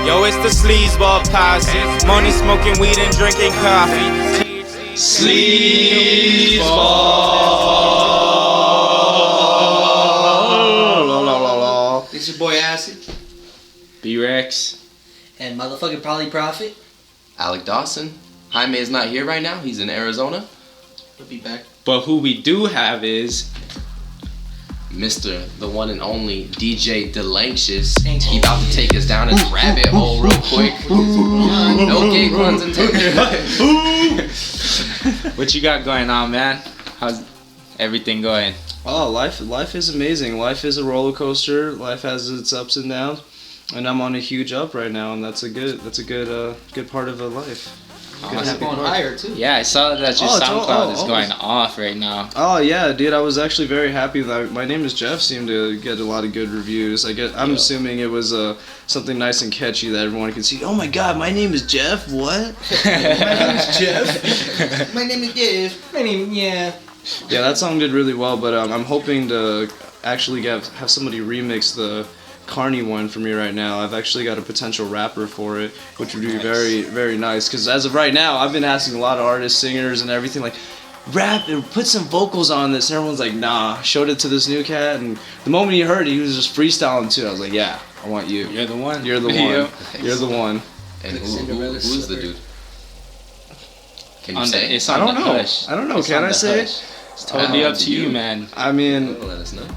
Yo, it's the Sleazeball Posse. Money smoking weed and drinking coffee. Sleazeball. This your boy Acid. B-Rex. And motherfucking Pauley Prophet. Alec Dawson. Jaime is not here right now. He's in Arizona. He'll be back. But who we do have is Mr. the one and only DJ Delanxious. He about to take us down his rabbit hole real quick. No gay puns intended. What you got going on, man? How's everything going? Oh, life is amazing. Life is a roller coaster. Life has its ups and downs, and I'm on a huge up right now, and that's a good part of a life. It's going higher too. Yeah, I saw that your SoundCloud is going off right now. Oh yeah, dude, I was actually very happy that my name is Jeff seemed to get a lot of good reviews. I'm assuming it was something nice and catchy that everyone can see. Oh my God, my name is Jeff. What? My name is Jeff. My name is Jeff. Yeah, that song did really well, but I'm hoping to actually have somebody remix the Carney one for me right now. I've actually got a potential rapper for it, which would be very, very nice. Because as of right now, I've been asking a lot of artists, singers, and everything, like, rap and put some vocals on this. And everyone's like, nah. Showed it to this new cat, and the moment he heard it, he was just freestyling too. I was like, yeah, I want you. You're the one. You're the one. You're the one. And who's the dude? Can you say? It's on the hush. I don't know. Can I say it? It's totally up to you, man. I mean, let us know.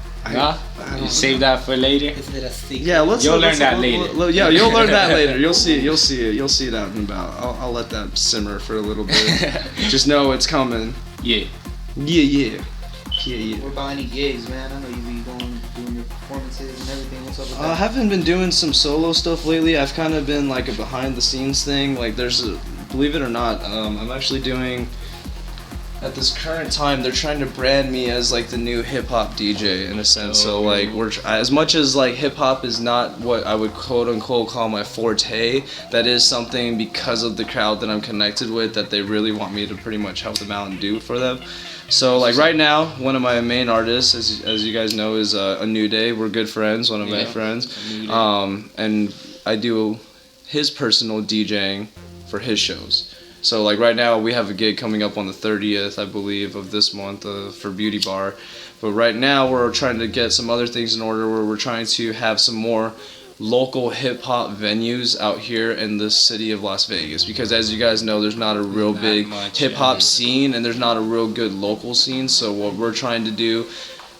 You save that for later. Is it a secret? Yeah, You'll learn that later. Yeah, you'll learn that later. You'll see it. You'll see it out and about. I'll let that simmer for a little bit. Just know it's coming. Yeah. What about any gigs, man? I know you be doing your performances and everything. What's up with that? I haven't been doing some solo stuff lately. I've kind of been like a behind the scenes thing. Like believe it or not, I'm actually doing. At this current time, they're trying to brand me as like the new hip hop DJ in a sense. So like as much as like hip hop is not what I would quote unquote call my forte, that is something because of the crowd that I'm connected with that they really want me to pretty much help them out and do for them. So like right now, one of my main artists, as you guys know, is A New Day. We're good friends, one of my friends, and I do his personal DJing for his shows. So like right now we have a gig coming up on the 30th, I believe, of this month for Beauty Bar. But right now we're trying to get some other things in order where we're trying to have some more local hip hop venues out here in the city of Las Vegas. Because as you guys know, there's not a real big hip hop scene and there's not a real good local scene. So what we're trying to do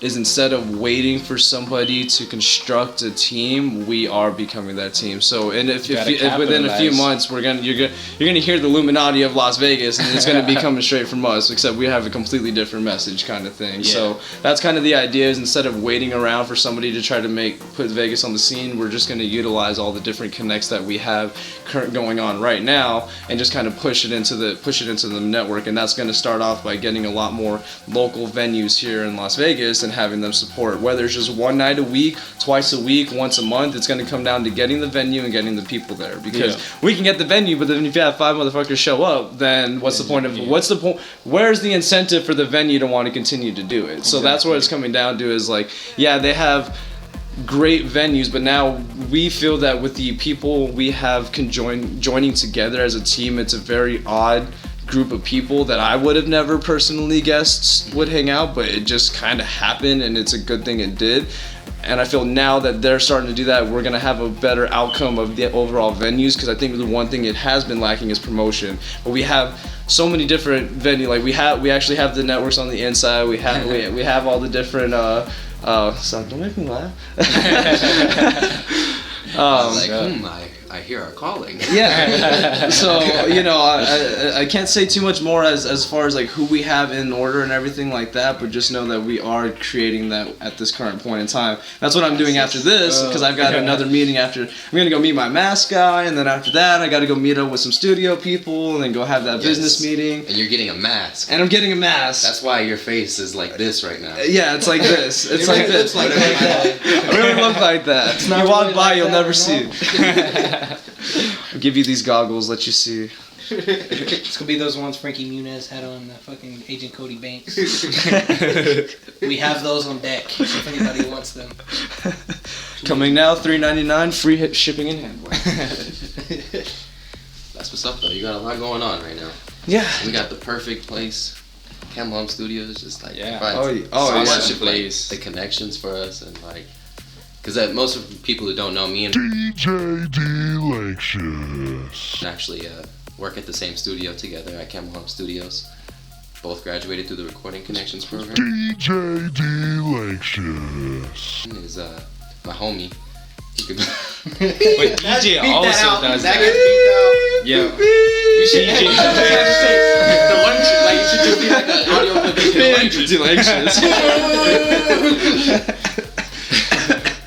is instead of waiting for somebody to construct a team, we are becoming that team. So, and if within a few months you're gonna hear the Illuminati of Las Vegas, and it's gonna be coming straight from us. Except we have a completely different message, kind of thing. Yeah. So that's kind of the idea. Is instead of waiting around for somebody to try to put Vegas on the scene, we're just gonna utilize all the different connects that we have going on right now, and just kind of push it into the network. And that's gonna start off by getting a lot more local venues here in Las Vegas and having them support, whether it's just one night a week, twice a week, once a month. It's going to come down to getting the venue and getting the people there, because we can get the venue, but then if you have 5 motherfuckers show up, then what's the point? Where's the incentive for the venue to want to continue to do it? So that's what it's coming down to, is like, yeah, they have great venues, but now we feel that with the people we have joining together as a team, it's a very odd group of people that I would have never personally guessed would hang out, but it just kind of happened, and it's a good thing it did. And I feel now that they're starting to do that, we're gonna have a better outcome of the overall venues, because I think the one thing it has been lacking is promotion. But we have so many different venues. Like we actually have the networks on the inside. We have all the different so don't make me laugh. I hear our calling. Yeah. So I can't say too much more as far as like who we have in order and everything like that, but just know that we are creating that at this current point in time. That's what I'm doing after this, because I've got another meeting after. I'm gonna go meet my mask guy, and then after that I got to go meet up with some studio people, and then go have that business meeting. And you're getting a mask. And I'm getting a mask. That's why your face is like this right now. Yeah, it's like this. It's like this. I really look like that. You walk by, you'll never see it. I'll give you these goggles, let you see. It's gonna be those ones Frankie Muniz had on fucking Agent Cody Banks. We have those on deck if anybody wants them. Coming now, $3.99, free shipping and handling. That's what's up though. You got a lot going on right now. Yeah. We got the perfect place. Camel Hump Studios, just like provides Oh, so yeah. much of like, the connections for us and like, because most of the people who don't know me and DJ Delanxious actually work at the same studio together at Camel Hump Studios. Both graduated through the Recording Connections program. DJ Delanxious Is my homie. He could But DJ also does that. Yeah. The one like it should just be like an audio clip.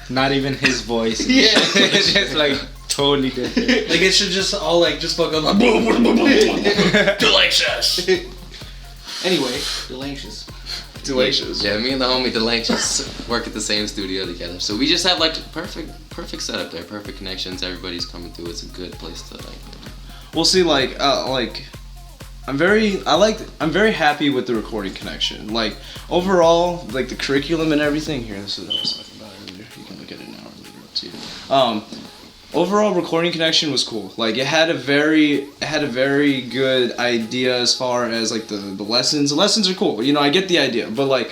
Not even his voice. Yeah. It's just like totally different. Like it should just all like just fucking like Delanxious. Anyway, Delanxious. Delicious. Yeah, me and the homie Delanxious work at the same studio together. So we just have like perfect setup there, perfect connections. Everybody's coming through. It's a good place to like. We'll see. I'm very happy with the Recording Connection. Like overall, like the curriculum and everything. Here, this is what I was talking about earlier. You can look at it now or later, up to you. Overall, Recording Connection was cool. Like it had a very good idea as far as like the lessons. The lessons are cool. You know, I get the idea, but like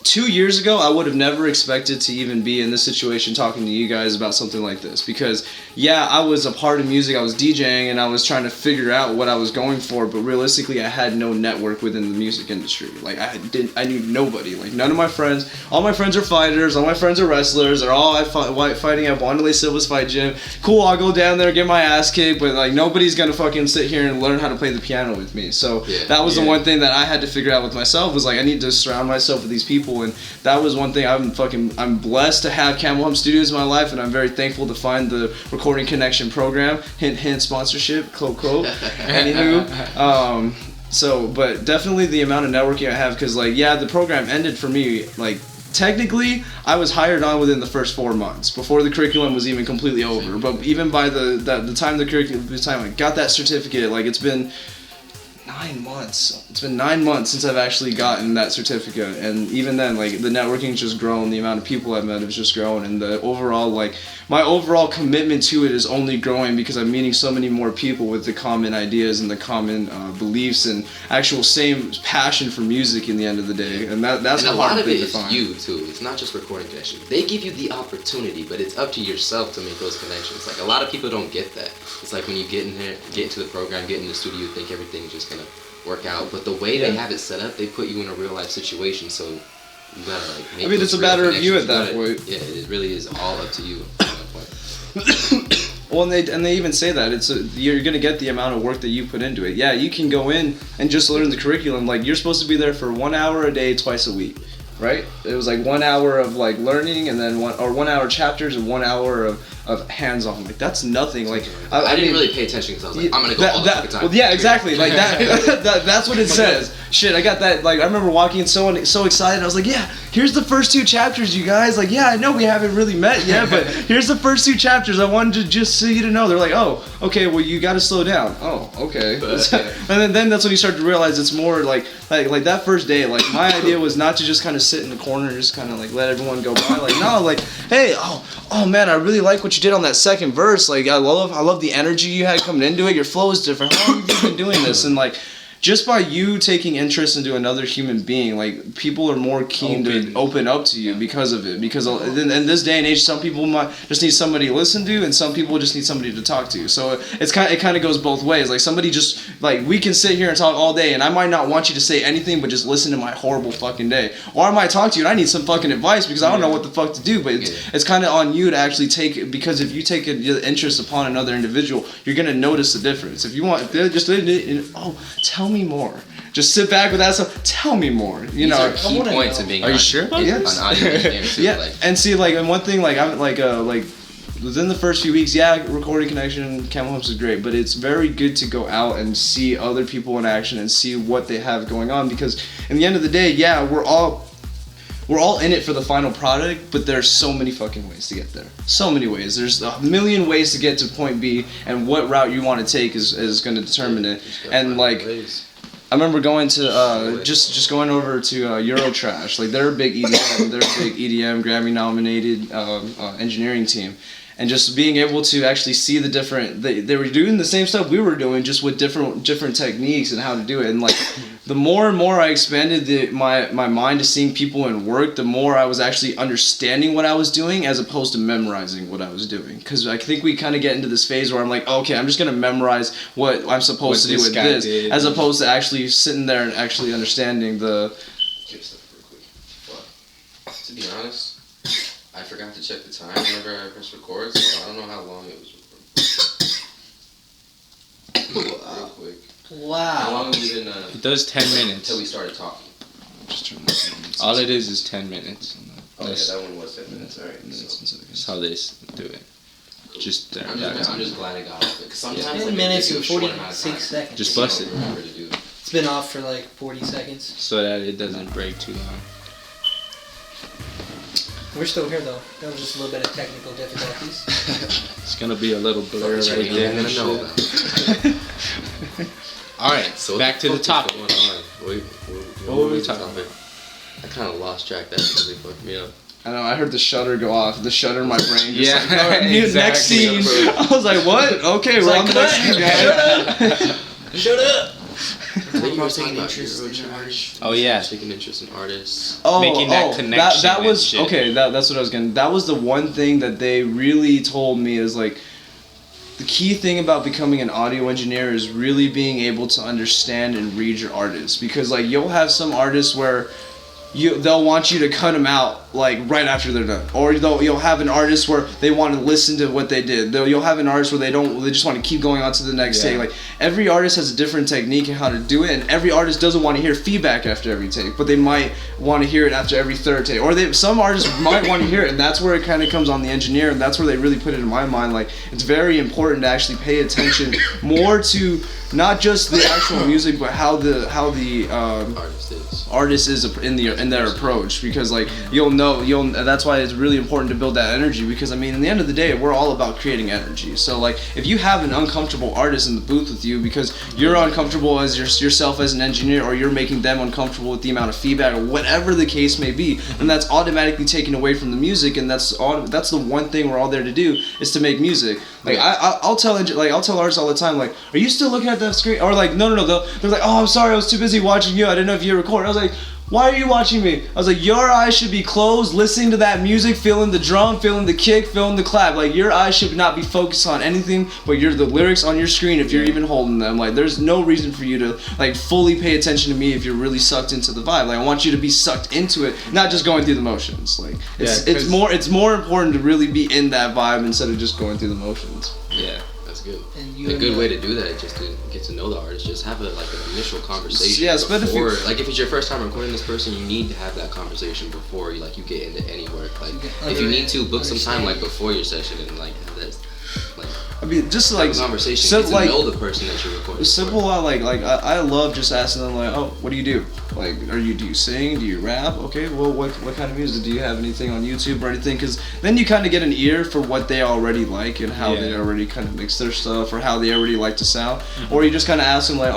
2 years ago, I would have never expected to even be in this situation talking to you guys about something like this because, yeah, I was a part of music, I was DJing, and I was trying to figure out what I was going for, but realistically, I had no network within the music industry. Like, I knew nobody. Like, none of my friends, all my friends are fighters, all my friends are wrestlers, they're all fighting at Wanderlei Silva's fight gym. Cool, I'll go down there, get my ass kicked, but, like, nobody's gonna fucking sit here and learn how to play the piano with me. So, that was the one thing that I had to figure out with myself, was, like, I need to surround myself with these people. And that was one thing. I'm blessed to have Camel Hump Studios in my life, and I'm very thankful to find the Recording Connection program. Hint, hint, sponsorship, quote, quote. Anywho, but definitely the amount of networking I have, because like, yeah, the program ended for me, like, technically, I was hired on within the first 4 months before the curriculum was even completely over. But even by the time the time I got that certificate, like, it's been 9 months. It's been 9 months since I've actually gotten that certificate, and even then, like, the networking's just grown, the amount of people I've met has just grown, and the overall, like, my overall commitment to it is only growing because I'm meeting so many more people with the common ideas and the common beliefs and actual same passion for music in the end of the day, and that's and a a lot hard of thing it to is find. you too. It's not just Recording Connection. They give you the opportunity, but it's up to yourself to make those connections. Like, a lot of people don't get that. It's like when you get in there, get into the program, get in the studio, you think everything's just gonna work out, but the way they have it set up, they put you in a real life situation, so you gotta like make It's a matter of you at that point. Yeah, it really is all up to you at that point. Well, and they even say that you're gonna get the amount of work that you put into it. Yeah, you can go in and just learn the curriculum. Like, you're supposed to be there for 1 hour a day, twice a week, right? It was like 1 hour of like learning, and then 1 hour chapters, and 1 hour of hands-on. Like, that's nothing. Like, I didn't really pay attention because I was like, I'm gonna go all the fucking time. Well, yeah, exactly. Like that's what it says. Shit, I got that. Like, I remember walking in so excited. I was like, yeah, here's the first 2 chapters, you guys. Like, yeah, I know we haven't really met yet, but here's the first 2 chapters. I wanted to just so you to know. They're like, oh, okay, well, you got to slow down. Oh, okay. And then that's when you start to realize it's more like that first day. Like, my idea was not to just kind of sit in the corner and just kind of like let everyone go by. Like, no, like, hey, oh man, I really like what you did on that second verse. Like, I love the energy you had coming into it. Your flow is different. How long have you been doing this? And like, just by you taking interest into another human being, like, people are more keen to open up to you because of it. Because in this day and age, some people might just need somebody to listen to, and some people just need somebody to talk to. So it kind of goes both ways. Like, somebody just, like, we can sit here and talk all day, and I might not want you to say anything, but just listen to my horrible fucking day. Or I might talk to you and I need some fucking advice because I don't know what the fuck to do. But it's kind of on you to actually take it, because if you take an interest upon another individual, you're gonna notice the difference. If they're just tell me more. Just sit back with that stuff. Tell me more. You know, key points of being. Are you sure? On audio engineering too. Yeah, Like, and see, like, and one thing, like, I'm like within the first few weeks, yeah, Recording Connection, Camel Humps is great, but it's very good to go out and see other people in action and see what they have going on, because in the end of the day, yeah, we're all in it for the final product, but there's so many fucking ways to get there. So many ways. There's a million ways to get to point B, and what route you want to take is going to determine it. And like, I remember going to just going over to Eurotrash. Like they're a big EDM Grammy nominated engineering team, and just being able to actually see the different they were doing the same stuff we were doing, just with different techniques and how to do it. And like the more and more I expanded my mind to seeing people in work, the more I was actually understanding what I was doing as opposed to memorizing what I was doing. Because I think we kind of get into this phase where I'm like, okay, I'm just gonna memorize what I'm supposed to do with this, as opposed to actually sitting there and actually understanding the. To be honest, I forgot to check the time whenever I pressed record, so I don't know how long it was recording. Real quick. Wow. How long have you been? It does 10 minutes. Until we started talking. Just turn my All it is 10 minutes. Oh yeah, that one was 10 minutes. Alright. That's how they do it. Cool. Just there. I'm just glad it got off it. Cause sometimes 10 like, minutes they and give you a short amount of 46 time. seconds. Just bust it. Remember to do it. It's been off for like 40 seconds. So that it doesn't break too long. We're still here though. That was just a little bit of technical difficulties. It's gonna be a little blur Fuck, right you there. ain't and gonna know shit. about. Alright, So back to the topic. What were we talking about? I kind of lost track. That really fucked me up. I know. I heard the shutter go off. The shutter in my brain. Just Yeah, like, all right, next scene. exactly. I was like, what? Okay, we're on the next scene, guys. Shut up! I think you were talking about Eurotrash. Oh, yeah. Taking interest in artists. Making that connection That and was shit. okay. That's what I was gonna. That was the one thing that they really told me is like. The key thing about becoming an audio engineer is really being able to understand and read your artists, because like you'll have some artists where they'll want you to cut them out like right after they're done, or you'll have an artist where they want to listen to what they did. You'll have an artist where they just want to keep going on to the next take. Like every artist has a different technique and how to do it, and every artist doesn't want to hear feedback after every take, but they might want to hear it after every third take, or some artists might want to hear it, and that's where it kind of comes on the engineer, and that's where they really put it in my mind. Like it's very important to actually pay attention more to not just the actual music, but how the artist is in their approach, because like that's why it's really important to build that energy, because I mean in the end of the day we're all about creating energy. So like if you have an uncomfortable artist in the booth with you because you're uncomfortable as yourself as an engineer, or you're making them uncomfortable with the amount of feedback or whatever the case may be, then that's automatically taken away from the music, and that's the one thing we're all there to do, is to make music. Like I'll tell artists all the time, like, are you still looking at that screen? Or like, no, they're like, oh, I'm sorry, I was too busy watching you, I didn't know if you record. I was like, why are you watching me? I was like, your eyes should be closed, listening to that music, feeling the drum, feeling the kick, feeling the clap. Like your eyes should not be focused on anything but the lyrics on your screen, if you're even holding them. Like there's no reason for you to like fully pay attention to me if you're really sucked into the vibe. Like I want you to be sucked into it, not just going through the motions. Like it's more important to really be in that vibe instead of just going through the motions. Yeah, that's good. And a good way to do that is just to get to know the artist. Just have an initial conversation. Yeah, before, like if it's your first time recording this person, you need to have that conversation before you get into any work. Like if you need to book some time like before your session and like have that like. I mean, just like a conversation, get to know the person that you're recording. Simple, I love just asking them like, oh, what do you do? Like, do you sing? Do you rap? Okay, well, what kind of music? Do you have anything on YouTube or anything? Because then you kind of get an ear for what they already like and how they already kind of mix their stuff, or how they already like to sound. Or you just kind of ask them like,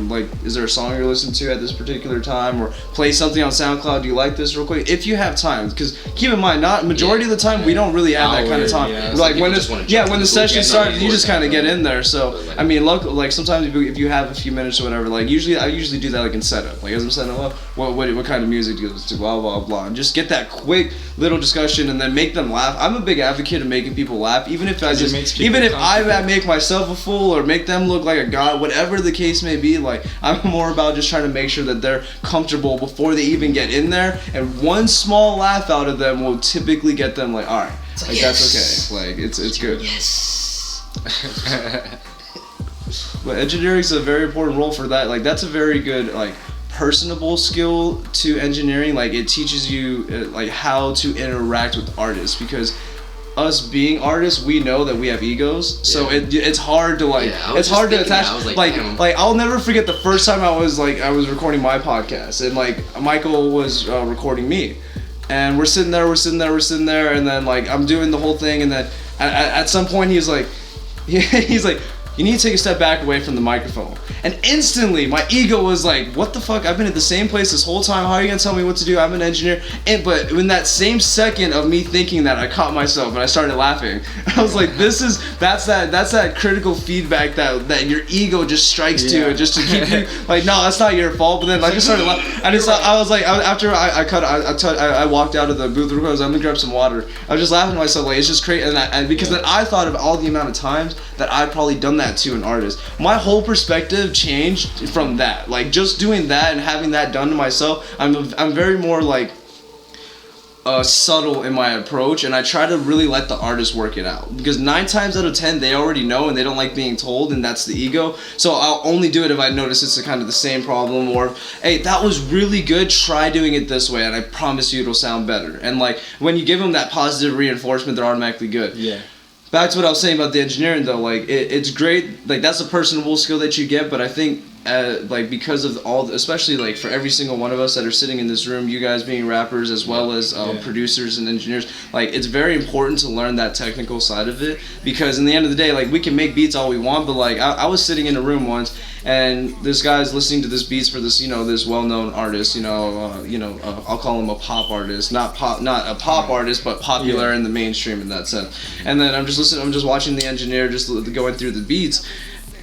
like, is there a song you're listening to at this particular time? Or play something on SoundCloud. Do you like this real quick? If you have time, because keep in mind, not majority of the time we don't really have that kind of time. Like when the session starts, you just kind of get in there. So I mean, like sometimes if you have a few minutes or whatever, like I usually do that like in setup. Like as I'm setting up, what kind of music do you listen to? Blah blah blah, and just get that quick little discussion and then make them laugh. I'm a big advocate of making people laugh, even if I make myself a fool or make them look like a god, whatever the case may be. Like I'm more about just trying to make sure that they're comfortable before they even get in there, and one small laugh out of them will typically get them like, all right, like that's okay, like it's good. But engineering is a very important role for that. Like that's a very good personable skill to engineering. Like it teaches you like how to interact with artists, because us being artists, we know that we have egos, so it's hard to it's hard to attach. Like I'll never forget the first time I was recording my podcast, and like Michael was recording me, and we're sitting there, and then like I'm doing the whole thing, and then at some point he's like, you need to take a step back away from the microphone. And instantly, my ego was like, what the fuck? I've been at the same place this whole time. How are you gonna tell me what to do? I'm an engineer. But in that same second of me thinking that, I caught myself and I started laughing. I was like, that's that critical feedback that your ego just strikes to, just to keep you like, no, that's not your fault. But then I just started laughing. I was like, after I walked out of the booth, I was like, I'm gonna grab some water. I was just laughing to myself, like, it's just crazy. And because then I thought of all the amount of times that I'd probably done that to an artist. My whole perspective changed from that. Like, just doing that and having that done to myself, I'm very more like subtle in my approach, and I try to really let the artist work it out, because 9 times out of 10 they already know and they don't like being told, and that's the ego. So I'll only do it if I notice it's kind of the same problem, or hey, that was really good, try doing it this way and I promise you it'll sound better. And like, when you give them that positive reinforcement, they're automatically good. Back to what I was saying about the engineering though, like it's great, like that's a personable skill that you get, but I think like because of especially like for every single one of us that are sitting in this room, you guys being rappers as well as producers and engineers, like it's very important to learn that technical side of it, because in the end of the day, like we can make beats all we want, but like I was sitting in a room once and this guy's listening to this beats for this, this well-known artist, I'll call him a pop artist, not a pop artist, but popular in the mainstream in that sense. And then I'm just watching the engineer just going through the beats,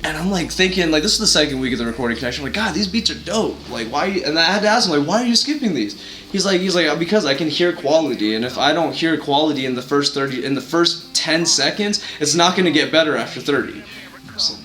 and I'm like thinking, like, this is the second week of the recording connection. I'm like, God, these beats are dope. Like, why? And I had to ask him, like, why are you skipping these? He's like, because I can hear quality, and if I don't hear quality in the first 10 seconds, it's not gonna get better after 30. So,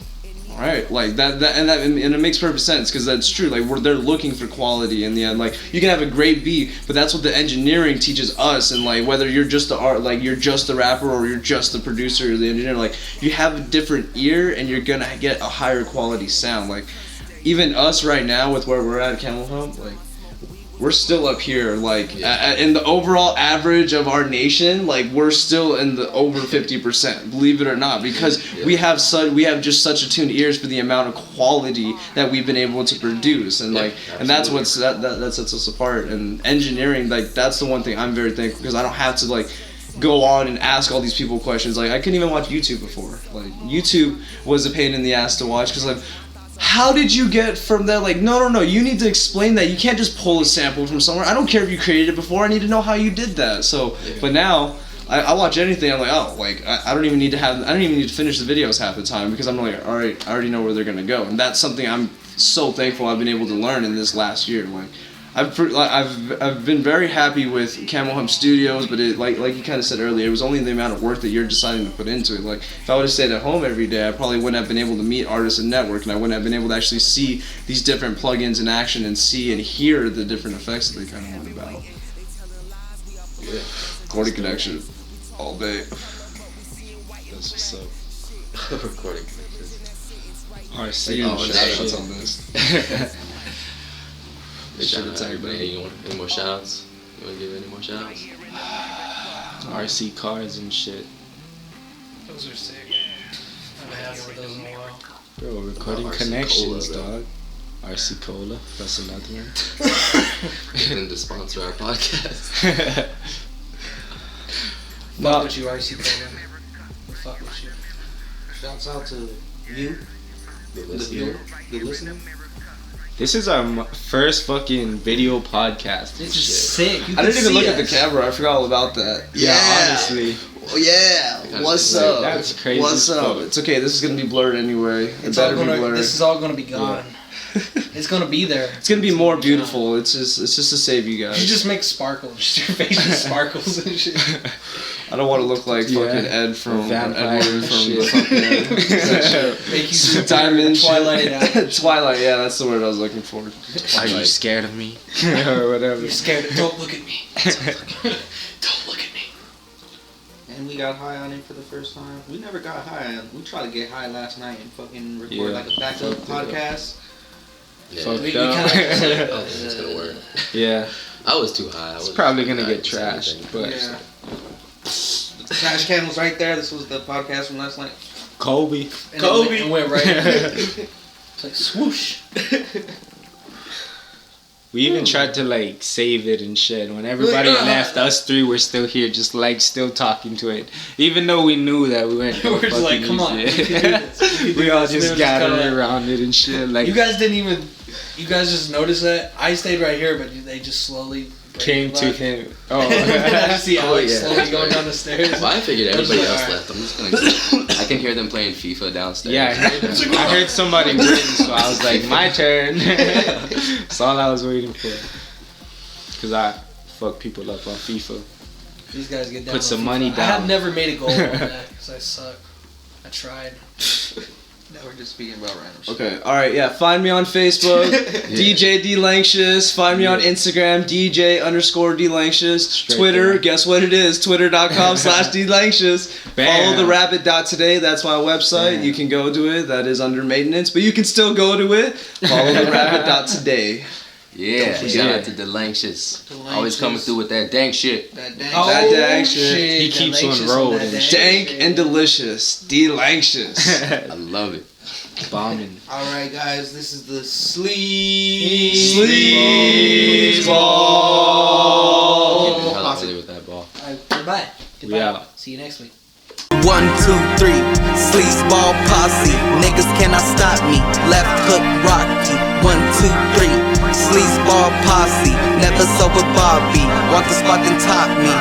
all right, like and it makes perfect sense, because that's true. Like they're looking for quality in the end. Like you can have a great beat, but that's what the engineering teaches us. And like whether you're just you're just the rapper or you're just the producer or the engineer, like you have a different ear and you're gonna get a higher quality sound. Like even us right now with where we're at Camel Hump, like we're still up here, like in the overall average of our nation, like we're still in the over 50%, believe it or not, because we have just such attuned ears for the amount of quality that we've been able to produce, and like and that's that sets us apart. And engineering, like that's the one thing I'm very thankful, because I don't have to like go on and ask all these people questions. Like I couldn't even watch YouTube before. Like YouTube was a pain in the ass to watch, because like, how did you get from that? Like, no, you need to explain that. You can't just pull a sample from somewhere. I don't care if you created it before. I need to know how you did that. So, but now, I watch anything, I'm like, oh, like, I don't even need to finish the videos half the time, because I'm like, all right, I already know where they're going to go. And that's something I'm so thankful I've been able to learn in this last year. Like, I've been very happy with Camel Hump Studios, but it like you kind of said earlier, it was only the amount of work that you're deciding to put into it. Like if I would have stayed at home every day, I probably wouldn't have been able to meet artists and network, and I wouldn't have been able to actually see these different plugins in action and see and hear the different effects that they kind of went about. Yeah, recording connection all day. That's what's up. Recording connection. RC shout-outs on this. Any more shout-outs? You want to give any more shout-outs? RC cars and shit. Those are sick. I haven't had one of those in a while. Bro, recording RC connections, Cola, dog. RC Cola, that's another one. Get them to sponsor our podcast. Fuck with you, RC Cola. Fuck with you. Shouts out to you, The the listener. This is our first fucking video podcast. This is sick. I didn't even look at the camera. I forgot all about that. Yeah, honestly. Oh, yeah. What's up? That's crazy. What's up? It's okay. This is gonna be blurred anyway. It better be blurred. This is all gonna be gone. It's gonna be there. It's gonna be more beautiful. It's just to save you guys. You just make sparkles. Just your face just sparkles and shit. I don't want to look like fucking Ed from Vampire Edward from the fucking Make you Diamond Twilight out. Twilight, yeah, that's the word I was looking for. Are you scared of me? Or whatever. You're scared. Don't look at me. Don't look at me. And we got high on it for the first time. We never got high. We tried to get high last night and fucking record like a backup podcast. Yeah. Fuck We no. kinda I don't think it's gonna work. Yeah. I was too high. It's probably gonna get trashed, but Yeah. The trash can was right there. This was the podcast from last night. Kobe. And it went right. It's like swoosh. We even tried to like save it and shit. When everybody left, us three were still here, just like still talking to it, even though we knew that we weren't. We're just like, come on, We all just gathered around it and shit. Like you guys didn't even. You guys just noticed that I stayed right here, but they just slowly came to him. Oh, I just see Alex yeah. slowly going down the stairs. Well, I figured everybody else Alright. left. I'm just gonna. I can hear them playing FIFA downstairs. yeah, I heard somebody win, so I was like, my turn. That's all I was waiting for. Cause I fuck people up on FIFA. These guys get down. Put some on money FIFA. down. I have never made a goal on that because I suck. I tried. Now we're just speaking about random shit. Okay, alright, yeah. Find me on Facebook, DJ Delanxious. Find me on Instagram, DJ_Delanxious. Straight Twitter, there. guess what it is? Twitter.com/Delanxious. Bam. Follow the rabbit.today. That's my website. Bam. You can go to it. That is under maintenance, but you can still go to it. Follow the rabbit.today. Yeah, Don't shout out forget. to Delanxious. Delanxious. Always coming through with that dank shit. That dang. That dank shit. He keeps on Delanxious rolling. that dank Dank shit. and delicious. Delanxious. I love it. Bombing. Alright, guys, this is the Sleazeball. Getting hella early with that ball. Alright, goodbye. We out. See you next week. 1, 2, 3, Sleazeball Posse. Niggas cannot stop me. Left hook Rocky. 1, 2, 3, Sleazeball Posse. Never sober Bobby. Want the spot then top me.